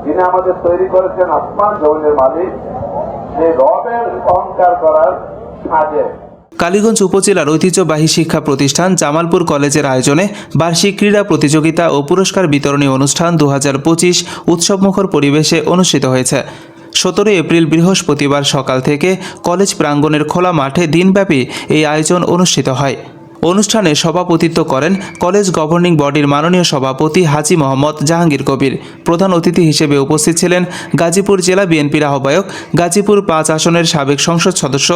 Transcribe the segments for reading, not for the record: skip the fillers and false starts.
যিনি আমাদের তৈরি করেছেন আসমান জমিনের মালিক, সেই রবের অহংকার করার সাজে কালীগঞ্জ উপজেলার ঐতিহ্যবাহী শিক্ষা প্রতিষ্ঠান জামালপুর কলেজের আয়োজনে বার্ষিক ক্রীড়া প্রতিযোগিতা ও পুরস্কার বিতরণী অনুষ্ঠান 2025 উৎসবমুখর পরিবেশে অনুষ্ঠিত হয়েছে। 17 এপ্রিল বৃহস্পতিবার সকাল থেকে কলেজ প্রাঙ্গণের খোলা মাঠে দিনব্যাপী এই আয়োজন অনুষ্ঠিত হয়। অনুষ্ঠানে সভাপতিত্ব করেন কলেজ গভর্নিং বডির মাননীয় সভাপতি হাজী মোহাম্মদ জাহাঙ্গীর কবির। প্রধান অতিথি হিসেবে উপস্থিত ছিলেন গাজীপুর জেলা বিএনপির আহ্বায়ক, গাজীপুর 5 আসনের সাবেক সংসদ সদস্য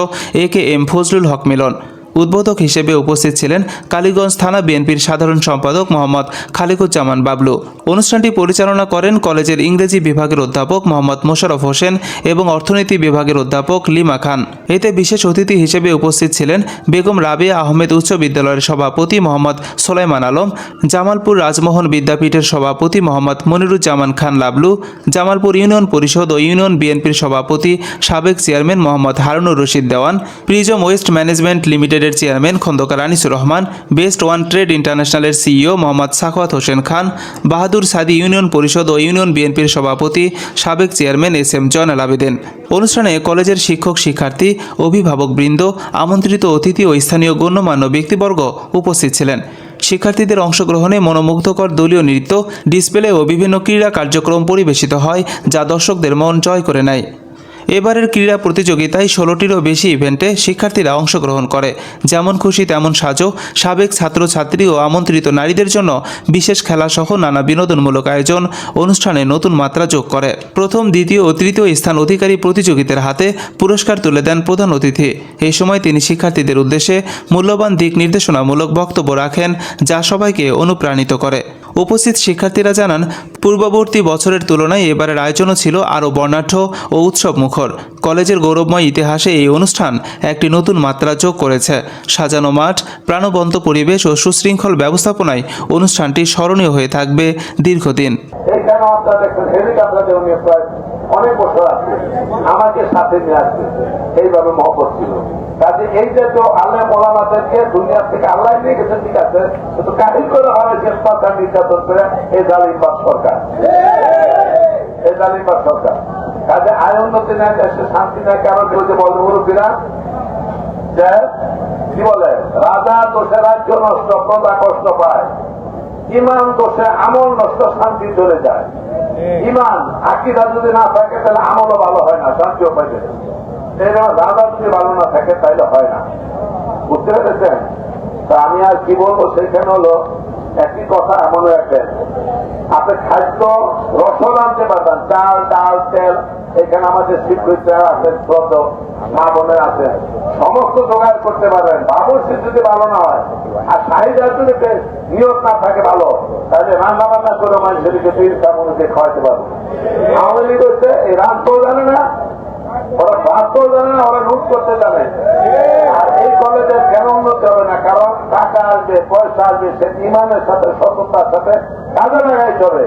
AKM ফজলুল হক মিলন। উদ্বোধক হিসেবে উপস্থিত ছিলেন কালীগঞ্জ থানা বিএনপির সাধারণ সম্পাদক মোহাম্মদ খালিকুজ্জামান বাবলু। অনুষ্ঠানটি পরিচালনা করেন কলেজের ইংরেজি বিভাগের অধ্যাপক মোহাম্মদ মোশাররফ হোসেন এবং অর্থনীতি বিভাগের অধ্যাপক লিমা খান। এতে বিশেষ অতিথি হিসেবে উপস্থিত ছিলেন বেগম রাবেয়া আহমেদ উচ্চ বিদ্যালয়ের সভাপতি মোহাম্মদ সোলাইমান আলম, জামালপুর রাজমোহন বিদ্যাপীঠের সভাপতি মোহাম্মদ মনিরুজ্জামান খান লাবলু, জামালপুর ইউনিয়ন পরিষদ ও ইউনিয়ন বিএনপির সভাপতি সাবেক chairman Mohammad Harunur Rashid Dewan, prism waste management লিমিটেডের chairman Khandakar Anisur Rahman, best one trade ইন্টারন্যাশনালের সিইও মোহাম্মদ সাখাওয়াত হোসেন খান, বাহাদুর সাদি ইউনিয়ন পরিষদ ও ইউনিয়ন বিএনপির সভাপতি সাবেক চেয়ারম্যান SM জয়নাল আবেদিন। অনুষ্ঠানে কলেজের শিক্ষক শিক্ষার্থী, অভিভাবকবৃন্দ, আমন্ত্রিত অতিথি ও স্থানীয় গণ্যমান্য ব্যক্তিবর্গ উপস্থিত ছিলেন। শিক্ষার্থীদের অংশগ্রহণে মনোমুগ্ধকর দলীয় নৃত্য, ডিসপ্লে ও বিভিন্ন ক্রীড়া কার্যক্রম পরিবেশিত হয়, যা দর্শকদের মন জয় করে নেয়। এবারের ক্রীড়া প্রতিযোগিতায় 16টিরও বেশি ইভেন্টে শিক্ষার্থীরা অংশগ্রহণ করে। যেমন খুশি তেমন সাজো, সাবেক ছাত্রছাত্রী ও আমন্ত্রিত নারীদের জন্য বিশেষ খেলাসহ নানা বিনোদনমূলক আয়োজন অনুষ্ঠানে নতুন মাত্রা যোগ করে। প্রথম, দ্বিতীয় ও তৃতীয় স্থান অধিকারী প্রতিযোগীদের হাতে পুরস্কার তুলে দেন প্রধান অতিথি। এই সময় তিনি শিক্ষার্থীদের উদ্দেশ্যে মূল্যবান দিক নির্দেশনামূলক বক্তব্য রাখেন, যা সবাইকে অনুপ্রাণিত করে। উপস্থিত শিক্ষার্থীরা জানান, পূর্ববর্তী বছরের তুলনায় এবারের আয়োজনও ছিল আরও বর্ণাঢ্য ও উৎসবমুখর। কলেজের গৌরবময় ইতিহাসে এই অনুষ্ঠান একটি নতুন মাত্রা যোগ করেছে। সাজানো মাঠ, প্রাণবন্ত পরিবেশ ও সুশৃঙ্খল ব্যবস্থাপনায় অনুষ্ঠানটি স্মরণীয় হয়ে থাকবে দীর্ঘদিন। অনেক বছর আছে আমাকে সাথে নিয়ে আসবে, এইভাবে মহব্বত ছিল। কাজে এই জাতীয় আল্লাহ মোলামাদেরকে দুনিয়া থেকে আল্লাহ নিয়ে গেছেন, ঠিক আছে, কিন্তু কাহিল করে হয় গ্রেফতার নির্যাতন করে এই জালিমবাদ সরকার, এই জালিমবাদ সরকার। কাজে আয় উন্নতি নেয়, দেশে শান্তি নেয়। কারণ বলছে বলে মুরব্বীরা যে কি বলে, রাজা দোষে রাজ্য নষ্ট, প্রজা কষ্ট পায়, ইমান দোষে আমল নষ্ট, শান্তি চলে যায়। ইমান আকীদা যদি না থাকে তাহলে আমলও ভালো হয় না, শান্তিও পাইতে। রাজা যদি ভালো না থাকে তাহলে হয় না, বুঝতে পেরেছেন? তা আমি আর কি বলবো, সেখানে হলো একই কথা এমন রাখেন, আপনি খাদ্য রসদ আনতে পারবেন, চাল, ডাল, তেল, এখানে আমাদের শিক্ষিতরা আছেন, শ্রদ্ধ মা বোনের আছেন, সমস্ত জোগাড় করতে পারবেন। বাবুর্চি যদি ভালো না হয় আর শাহিদার যদি নিয়ত না থাকে ভালো, তাহলে রান্না বান্না করে মানুষদেরকে তিন চামচে খাওয়াতে পারবো। আওয়ামী লীগ হচ্ছে এই রান্নাও জানে না, ওরা ভাতও জানে না, ওরা লুট করতে জানে। আর এই কলেজের কেন উন্নতি হবে না? কারণ টাকা আসবে, পয়সা আসবে, সে ইমানের সাথে, সততার সাথে কাজে লাগাইতে হবে।